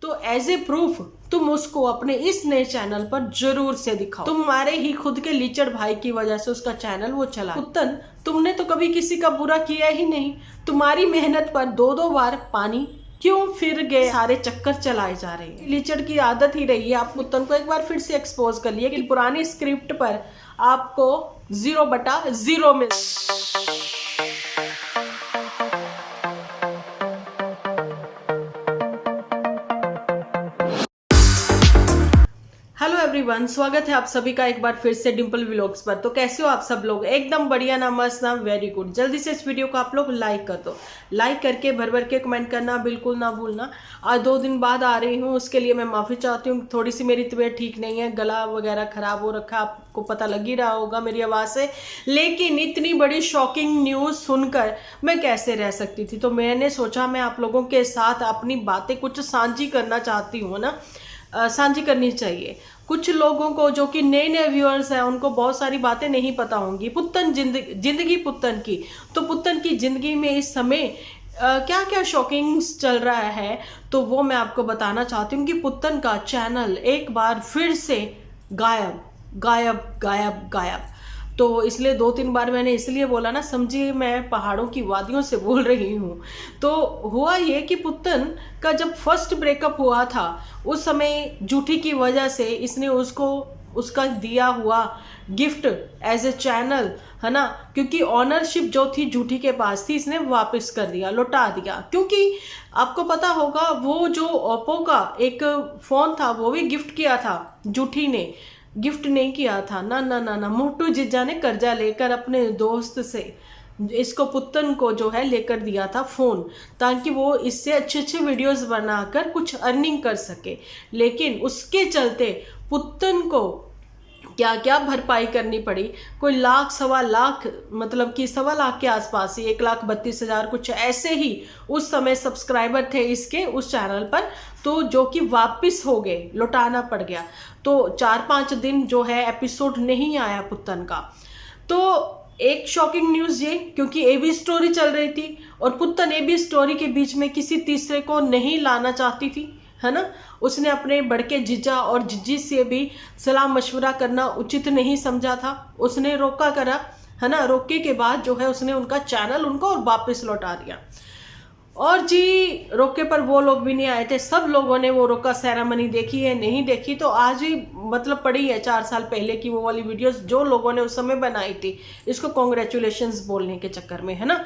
तो as a proof तुम उसको अपने इस नए चैनल पर जरूर से दिखाओ। तुम्हारे ही खुद के लीचड़ भाई की वजह से उसका चैनल वो चला। पुत्तन, तुमने तो कभी किसी का बुरा किया ही नहीं। तुम्हारी मेहनत पर दो दो बार पानी क्यों फिर गए, सारे चक्कर चलाए जा रहे हैं। लीचड़ की आदत ही रही है। आप पुत्तन को एक बार फिर से एक्सपोज कर लिए कि पुरानी स्क्रिप्ट पर आपको 0/0 मिल। हेलो एवरीवन, स्वागत है आप सभी का एक बार फिर से डिंपल व्लॉग्स पर। तो कैसे हो आप सब लोग? एकदम बढ़िया ना, मस्त ना, वेरी गुड। जल्दी से इस वीडियो को आप लोग लाइक कर दो। लाइक करके भर भर के कमेंट करना बिल्कुल ना भूलना। आज 2 दिन बाद आ रही हूँ, उसके लिए मैं माफ़ी चाहती हूँ। थोड़ी सी मेरी तबीयत ठीक नहीं है, गला वगैरह खराब हो रखा, आपको पता लग ही रहा होगा मेरी आवाज़ से। लेकिन इतनी बड़ी शॉकिंग न्यूज़ सुनकर मैं कैसे रह सकती थी, तो मैंने सोचा मैं आप लोगों के साथ अपनी बातें कुछ साझी करना चाहती हूँ ना, साझी करनी चाहिए। कुछ लोगों को जो कि नए नए व्यूअर्स हैं, उनको बहुत सारी बातें नहीं पता होंगी पुत्तन जिंदगी पुत्तन की। तो पुत्तन की जिंदगी में इस समय क्या क्या शॉकिंग्स चल रहा है, तो वो मैं आपको बताना चाहती हूँ कि पुत्तन का चैनल एक बार फिर से गायब गायब गायब गायब। तो इसलिए 2-3 बार मैंने इसलिए बोला ना, समझिए मैं पहाड़ों की वादियों से बोल रही हूँ। तो हुआ ये कि पुत्तन का जब फर्स्ट ब्रेकअप हुआ था, उस समय जूठी की वजह से इसने उसको उसका दिया हुआ गिफ्ट एज ए चैनल, है ना, क्योंकि ऑनरशिप जो थी जूठी के पास थी, इसने वापस कर दिया, लौटा दिया। क्योंकि आपको पता होगा वो जो ओप्पो का एक फ़ोन था वो भी गिफ्ट किया था, जूठी ने गिफ्ट नहीं किया था ना ना ना ना। मोटू जीजा ने कर्जा लेकर अपने दोस्त से इसको पुत्तन को जो है लेकर दिया था फ़ोन, ताकि वो इससे अच्छे अच्छे वीडियोस बनाकर कुछ अर्निंग कर सके। लेकिन उसके चलते पुत्तन को क्या क्या भरपाई करनी पड़ी, कोई लाख सवा लाख, मतलब कि 1.25 लाख के आसपास ही, 1,32,000 कुछ ऐसे ही उस समय सब्सक्राइबर थे इसके उस चैनल पर, तो जो कि वापस हो गए, लौटाना पड़ गया। तो 4-5 दिन जो है एपिसोड नहीं आया पुत्तन का। तो एक शॉकिंग न्यूज़ ये, क्योंकि एबी स्टोरी चल रही थी और पुत्तन एबी स्टोरी के बीच में किसी तीसरे को नहीं लाना चाहती थी, है ना। उसने अपने बड़के जीजा और जिज्जी से भी सलाह मशवरा करना उचित नहीं समझा था, उसने रोका करा, है ना। रोके के बाद जो है उसने उनका चैनल उनको और वापस लौटा दिया। और जी, रोके पर वो लोग भी नहीं आए थे, सब लोगों ने वो रोका सेरेमनी देखी है, नहीं देखी तो आज ही मतलब पड़ी है 4 साल पहले की वो वाली वीडियोस जो लोगों ने उस समय बनाई थी, इसको कॉन्ग्रेचुलेशंस बोलने के चक्कर में, है ना।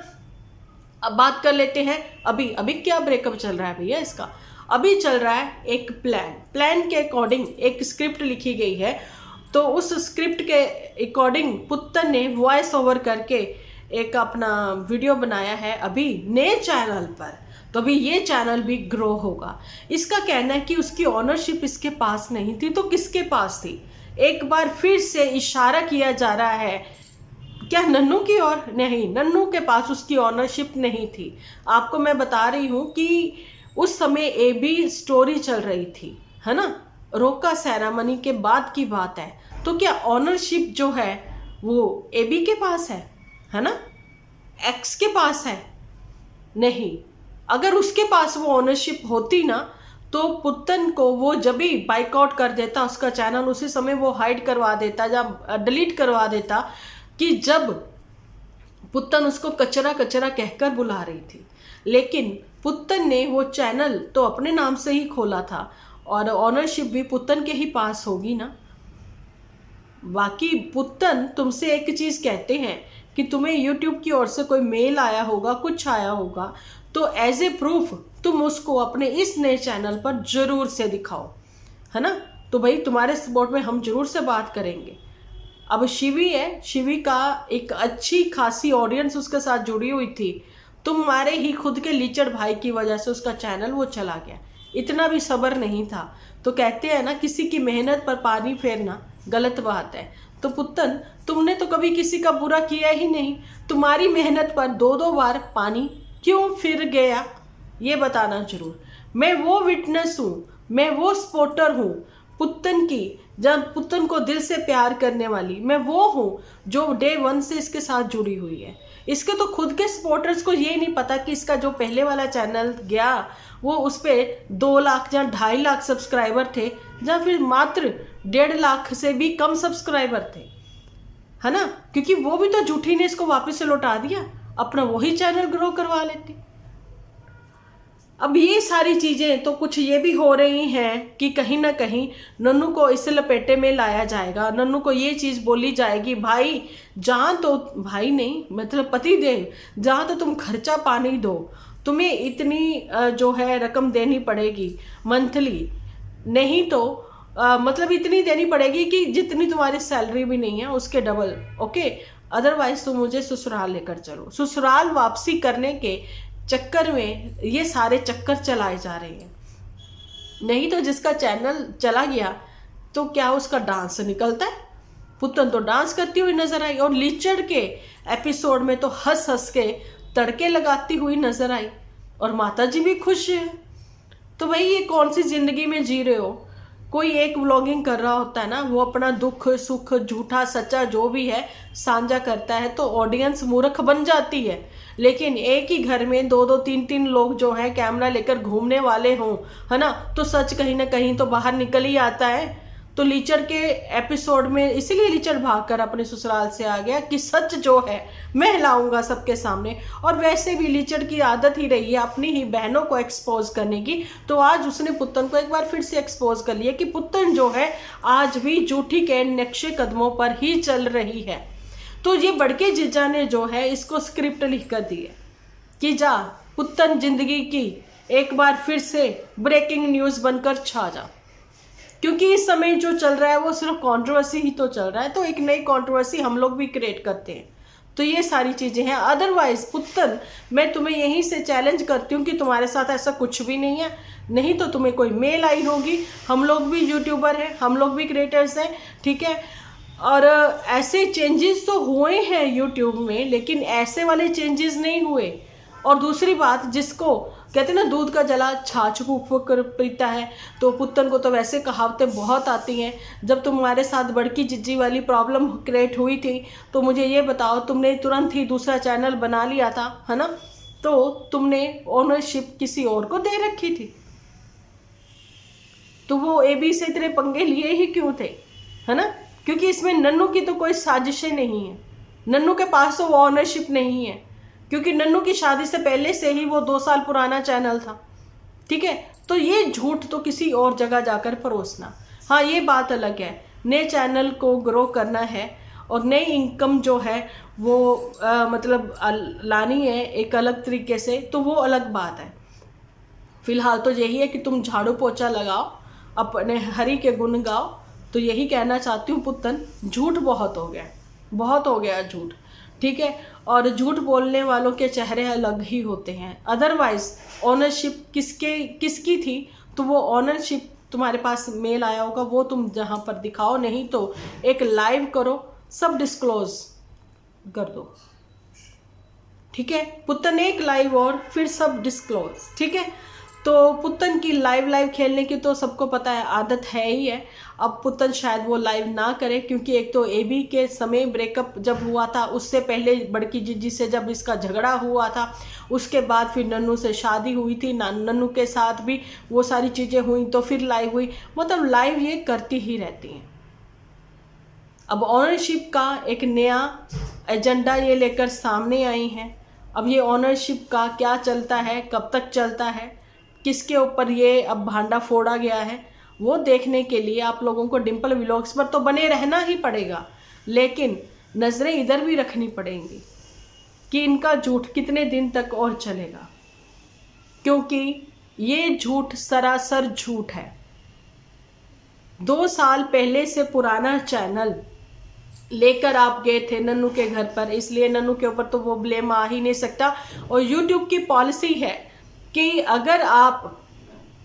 अब बात कर लेते हैं अभी अभी क्या ब्रेकअप चल रहा है भैया इसका। अभी चल रहा है एक प्लान के अकॉर्डिंग एक स्क्रिप्ट लिखी गई है, तो उस स्क्रिप्ट के अकॉर्डिंग पुत्तन ने वॉइस ओवर करके एक अपना वीडियो बनाया है अभी नए चैनल पर। तो अभी ये चैनल भी ग्रो होगा। इसका कहना है कि उसकी ऑनरशिप इसके पास नहीं थी, तो किसके पास थी? एक बार फिर से इशारा किया जा रहा है, क्या नन्नू की ओर? नहीं, नन्नू के पास उसकी ऑनरशिप नहीं थी। आपको मैं बता रही हूँ कि उस समय एबी स्टोरी चल रही थी, है ना, रोका सेरेमनी के बाद की बात है। तो क्या ऑनरशिप जो है वो एबी के पास है ना, एक्स के पास है? नहीं। अगर उसके पास वो ऑनरशिप होती ना, तो पुत्तन को वो जब भी बाइकआउट कर देता उसका चैनल, उसी समय वो हाइड करवा देता या डिलीट करवा देता, कि जब पुत्तन उसको कचरा कचरा कहकर बुला रही थी। लेकिन पुत्तन ने वो चैनल तो अपने नाम से ही खोला था और ऑनरशिप भी पुत्तन के ही पास होगी ना। बाकी पुत्तन तुमसे एक चीज़ कहते हैं कि तुम्हें यूट्यूब की ओर से कोई मेल आया होगा, कुछ आया होगा, तो एज ए प्रूफ तुम उसको अपने इस नए चैनल पर जरूर से दिखाओ, है ना। तो भाई तुम्हारे सपोर्ट में हम जरूर से बात करेंगे। अब शिवी है, शिवी का एक अच्छी खासी ऑडियंस उसके साथ जुड़ी हुई थी, तुम्हारे ही खुद के लीचड़ भाई की वजह से उसका चैनल वो चला गया। इतना भी सब्र नहीं था। तो कहते हैं ना, किसी की मेहनत पर पानी फेरना गलत बात है। तो पुत्तन, तुमने तो कभी किसी का बुरा किया ही नहीं। तुम्हारी मेहनत पर 2-2 बार पानी क्यों फिर गया, ये बताना जरूर। मैं वो विटनेस हूँ, मैं वो सपोर्टर हूँ पुत्तन की, जब पुत्तन को दिल से प्यार करने वाली मैं वो हूँ जो डे 1 से इसके साथ जुड़ी हुई है। इसके तो खुद के सपोर्टर्स को ये नहीं पता कि इसका जो पहले वाला चैनल गया वो उस पर 2 लाख या 2.5 लाख सब्सक्राइबर थे, या फिर मात्र 1.5 लाख से भी कम सब्सक्राइबर थे, है ना। क्योंकि वो भी तो झूठी ने इसको वापस से लौटा दिया, अपना वही चैनल ग्रो करवा लेती। अब ये सारी चीजें तो कुछ ये भी हो रही हैं कि कहीं ना कहीं नन्नू को इस लपेटे में लाया जाएगा, नन्नू को ये चीज बोली जाएगी, भाई जहाँ तो, भाई नहीं मतलब पति देव, जहाँ तो तुम खर्चा पानी दो, तुम्हें इतनी जो है रकम देनी पड़ेगी मंथली, नहीं तो मतलब इतनी देनी पड़ेगी कि जितनी तुम्हारी सैलरी भी नहीं है उसके डबल, ओके। अदरवाइज तुम मुझे ससुराल लेकर चलो। ससुराल वापसी करने के चक्कर में ये सारे चक्कर चलाए जा रहे हैं। नहीं तो जिसका चैनल चला गया तो क्या उसका डांस निकलता है? पुतन तो डांस करती हुई नजर आई, और लीचड़ के एपिसोड में तो हंस हंस के तड़के लगाती हुई नजर आई, और माता जी भी खुश है। तो भाई ये कौन सी जिंदगी में जी रहे हो? कोई एक व्लॉगिंग कर रहा होता है ना, वो अपना दुख सुख झूठा सच्चा जो भी है साझा करता है तो ऑडियंस मूर्ख बन जाती है। लेकिन एक ही घर में 2-2 3-3 लोग जो है कैमरा लेकर घूमने वाले हों, है ना, तो सच कहीं ना कहीं तो बाहर निकल ही आता है। तो लीचड़ के एपिसोड में इसीलिए लीचड़ भागकर अपने ससुराल से आ गया कि सच जो है मैं लाऊंगा सबके सामने। और वैसे भी लीचड़ की आदत ही रही है अपनी ही बहनों को एक्सपोज करने की, तो आज उसने पुत्तन को एक बार फिर से एक्सपोज कर लिया कि पुत्तन जो है आज भी झूठी के नक्शे कदमों पर ही चल रही है। तो ये बड़के जीजा ने जो है इसको स्क्रिप्ट लिख कर दी है कि जा पुत्तन जिंदगी की एक बार फिर से ब्रेकिंग न्यूज बनकर छा जा। क्योंकि इस समय जो चल रहा है वो सिर्फ कंट्रोवर्सी ही तो चल रहा है, तो एक नई कंट्रोवर्सी हम लोग भी क्रिएट करते हैं। तो ये सारी चीजें हैं। अदरवाइज पुत्तन मैं तुम्हें यहीं से चैलेंज करती हूँ कि तुम्हारे साथ ऐसा कुछ भी नहीं है, नहीं तो तुम्हें कोई मेल आई होगी। हम लोग भी यूट्यूबर हैं, हम लोग भी क्रिएटर्स हैं, ठीक है। और ऐसे चेंजेस तो हुए हैं यूट्यूब में, लेकिन ऐसे वाले चेंजेस नहीं हुए। और दूसरी बात, जिसको कहते हैं ना दूध का जला छाछ फूक फूक कर पीता है, तो पुत्तन को तो वैसे कहावतें बहुत आती हैं। जब तुम्हारे साथ बड़की जिज्जी वाली प्रॉब्लम क्रिएट हुई थी तो मुझे ये बताओ, तुमने तुरंत ही दूसरा चैनल बना लिया था, है ना, तो तुमने ओनरशिप किसी और को दे रखी थी, तो वो एबी से इतने पंगे लिए ही क्यों थे, है ना। क्योंकि इसमें नन्नू की तो कोई साजिशें नहीं है, नन्नू के पास तो वो ओनरशिप नहीं है, क्योंकि नन्नू की शादी से पहले से ही वो 2 साल पुराना चैनल था, ठीक है। तो ये झूठ तो किसी और जगह जाकर परोसना, हाँ ये बात अलग है। नए चैनल को ग्रो करना है और नई इनकम जो है वो मतलब लानी है एक अलग तरीके से, तो वो अलग बात है। फिलहाल तो यही है कि तुम झाड़ू पोछा लगाओ, अपने हरि के गुण गाओ। तो यही कहना चाहती हूँ पुत्तन, झूठ बहुत हो गया, बहुत हो गया झूठ, ठीक है। और झूठ बोलने वालों के चेहरे अलग ही होते हैं। अदरवाइज ऑनरशिप किसकी थी, तो वो ऑनरशिप तुम्हारे पास मेल आया होगा, वो तुम जहाँ पर दिखाओ, नहीं तो एक लाइव करो, सब डिस्क्लोज कर दो, ठीक है। पुत्तन एक लाइव और फिर सब डिस्क्लोज, ठीक है। तो पुत्तन की लाइव खेलने की तो सबको पता है आदत है ही है। अब पुत्तन शायद वो लाइव ना करे, क्योंकि एक तो एबी के समय ब्रेकअप जब हुआ था, उससे पहले बड़की जीजी से जब इसका झगड़ा हुआ था, उसके बाद फिर नन्नू से शादी हुई थी, नन्नू के साथ भी वो सारी चीज़ें हुई, तो फिर लाइव हुई, मतलब लाइव ये करती ही रहती हैं। अब ऑनरशिप का एक नया एजेंडा ये लेकर सामने आई हैं। अब ये ऑनरशिप का क्या चलता है, कब तक चलता है, किसके ऊपर ये अब भांडा फोड़ा गया है, वो देखने के लिए आप लोगों को डिम्पल व्लॉग्स पर तो बने रहना ही पड़ेगा, लेकिन नज़रें इधर भी रखनी पड़ेंगी कि इनका झूठ कितने दिन तक और चलेगा, क्योंकि ये झूठ सरासर झूठ है। 2 साल पहले से पुराना चैनल लेकर आप गए थे नन्नू के घर पर, इसलिए नन्नू के ऊपर तो वो ब्लेम आ ही नहीं सकता। और यूट्यूब की पॉलिसी है कि अगर आप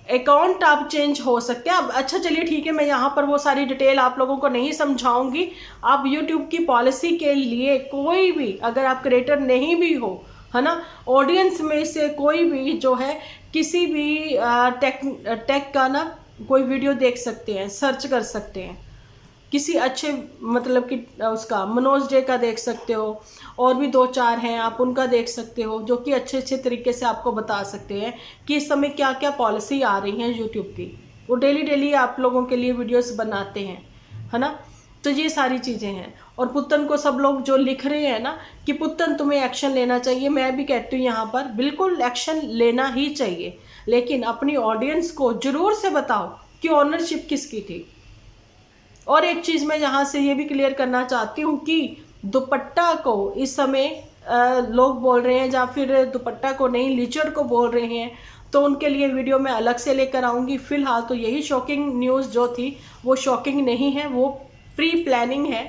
अकाउंट आप चेंज हो सकते हैं। अब अच्छा चलिए ठीक है, मैं यहाँ पर वो सारी डिटेल आप लोगों को नहीं समझाऊंगी। आप यूट्यूब की पॉलिसी के लिए कोई भी, अगर आप क्रिएटर नहीं भी हो, है ना, ऑडियंस में से कोई भी जो है किसी भी टेक का ना कोई वीडियो देख सकते हैं, सर्च कर सकते हैं, किसी अच्छे मतलब कि उसका मनोज डे का देख सकते हो, और भी 2-4 हैं आप उनका देख सकते हो, जो कि अच्छे अच्छे तरीके से आपको बता सकते हैं कि इस समय क्या क्या पॉलिसी आ रही हैं यूट्यूब की। वो डेली डेली आप लोगों के लिए वीडियोस बनाते हैं, है ना। तो ये सारी चीज़ें हैं। और पुत्तन को सब लोग जो लिख रहे हैं ना कि पुत्तन तुम्हें एक्शन लेना चाहिए, मैं भी कहती हूँ यहाँ पर बिल्कुल एक्शन लेना ही चाहिए, लेकिन अपनी ऑडियंस को जरूर से बताओ कि ऑनरशिप किसकी थी। और एक चीज़ मैं यहाँ से ये भी क्लियर करना चाहती हूँ कि दुपट्टा को इस समय लोग बोल रहे हैं, या फिर दुपट्टा को नहीं लिचड़ को बोल रहे हैं, तो उनके लिए वीडियो मैं अलग से लेकर आऊँगी। फिलहाल तो यही शॉकिंग न्यूज़ जो थी वो शॉकिंग नहीं है, वो प्री प्लानिंग है,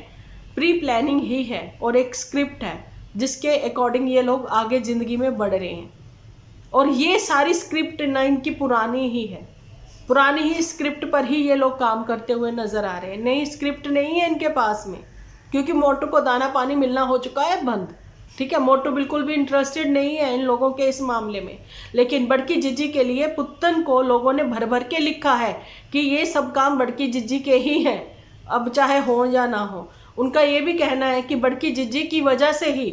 प्री प्लानिंग ही है, और एक स्क्रिप्ट है जिसके अकॉर्डिंग ये लोग आगे ज़िंदगी में बढ़ रहे हैं। और ये सारी स्क्रिप्ट ना इनकी पुरानी ही है, पुरानी ही स्क्रिप्ट पर ही ये लोग काम करते हुए नजर आ रहे हैं। नई स्क्रिप्ट नहीं है इनके पास में, क्योंकि मोटू को दाना पानी मिलना हो चुका है बंद। ठीक है, मोटू बिल्कुल भी इंटरेस्टेड नहीं है इन लोगों के इस मामले में। लेकिन बड़की जिज्जी के लिए पुत्तन को लोगों ने भर भर के लिखा है कि ये सब काम बड़की जिज्जी के ही हैं, अब चाहे हो या ना हो। उनका ये भी कहना है कि बड़की जिज्जी की वजह से ही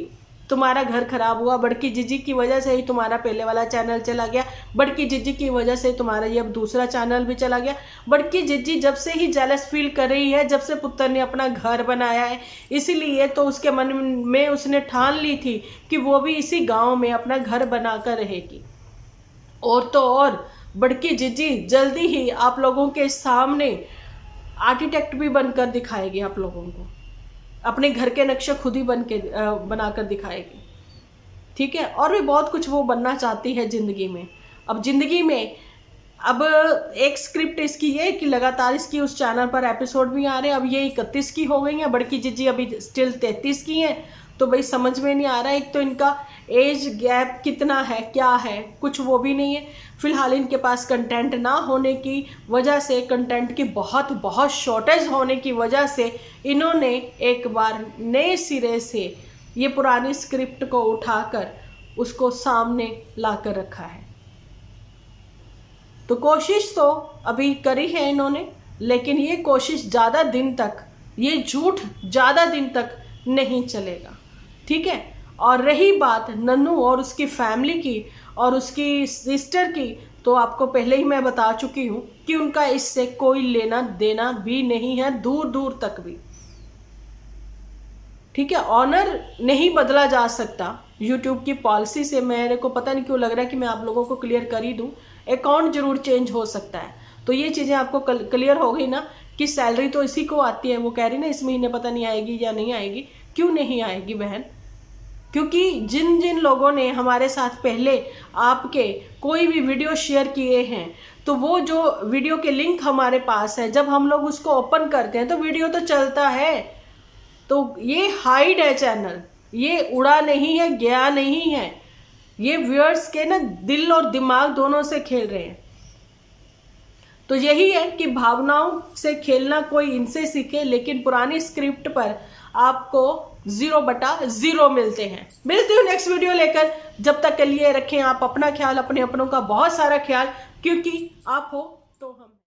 तुम्हारा घर खराब हुआ, बड़की जिज्जी की वजह से ही तुम्हारा पहले वाला चैनल चला गया, बड़की जिज्जी की वजह से तुम्हारा ये अब दूसरा चैनल भी चला गया। बड़की जिज्जी जब से ही जेलस फील कर रही है, जब से पुत्र ने अपना घर बनाया है, इसीलिए तो उसके मन में उसने ठान ली थी कि वो भी इसी गाँव में अपना घर बनाकर रहेगी। और तो और बड़की जिज्जी जल्दी ही आप लोगों के सामने आर्किटेक्ट भी बनकर दिखाएगी, आप लोगों को अपने घर के नक्शे खुद ही बनाकर दिखाएगी। ठीक है, और भी बहुत कुछ वो बनना चाहती है ज़िंदगी में। अब ज़िंदगी में अब एक स्क्रिप्ट इसकी ये कि लगातार इसकी उस चैनल पर एपिसोड भी आ रहे हैं। अब ये 31 की हो गई हैं, बड़की जिज्जी अभी स्टिल 33 की हैं। तो भाई समझ में नहीं आ रहा है, एक तो इनका एज गैप कितना है, क्या है, कुछ वो भी नहीं है। फिलहाल इनके पास कंटेंट ना होने की वजह से, कंटेंट की बहुत बहुत शॉर्टेज होने की वजह से इन्होंने एक बार नए सिरे से ये पुरानी स्क्रिप्ट को उठाकर उसको सामने ला कर रखा है। तो कोशिश तो अभी करी है इन्होंने, लेकिन ये कोशिश ज़्यादा दिन तक, ये झूठ ज़्यादा दिन तक नहीं चलेगा। ठीक है, और रही बात नन्नू और उसकी फैमिली की और उसकी सिस्टर की, तो आपको पहले ही मैं बता चुकी हूँ कि उनका इससे कोई लेना देना भी नहीं है, दूर दूर तक भी। ठीक है, ऑनर नहीं बदला जा सकता यूट्यूब की पॉलिसी से। मेरे को पता नहीं क्यों लग रहा है कि मैं आप लोगों को क्लियर कर ही दूँ। अकाउंट जरूर चेंज हो सकता है, तो ये चीज़ें आपको क्लियर हो गई ना कि सैलरी तो इसी को आती है। वो कह रही ना इस महीने पता नहीं आएगी या नहीं आएगी। क्यों नहीं आएगी बहन? क्योंकि जिन जिन लोगों ने हमारे साथ पहले आपके कोई भी वीडियो शेयर किए हैं, तो वो जो वीडियो के लिंक हमारे पास है, जब हम लोग उसको ओपन करते हैं तो वीडियो तो चलता है। तो ये हाइड है चैनल, ये उड़ा नहीं है, गया नहीं है। ये व्यूअर्स के ना दिल और दिमाग दोनों से खेल रहे हैं। तो यही है कि भावनाओं से खेलना कोई इनसे सीखे, लेकिन पुरानी स्क्रिप्ट पर आपको 0/0 मिलते हैं। मिलती हूँ नेक्स्ट वीडियो लेकर। जब तक के लिए रखें आप अपना ख्याल, अपने अपनों का बहुत सारा ख्याल, क्योंकि आप हो तो हम।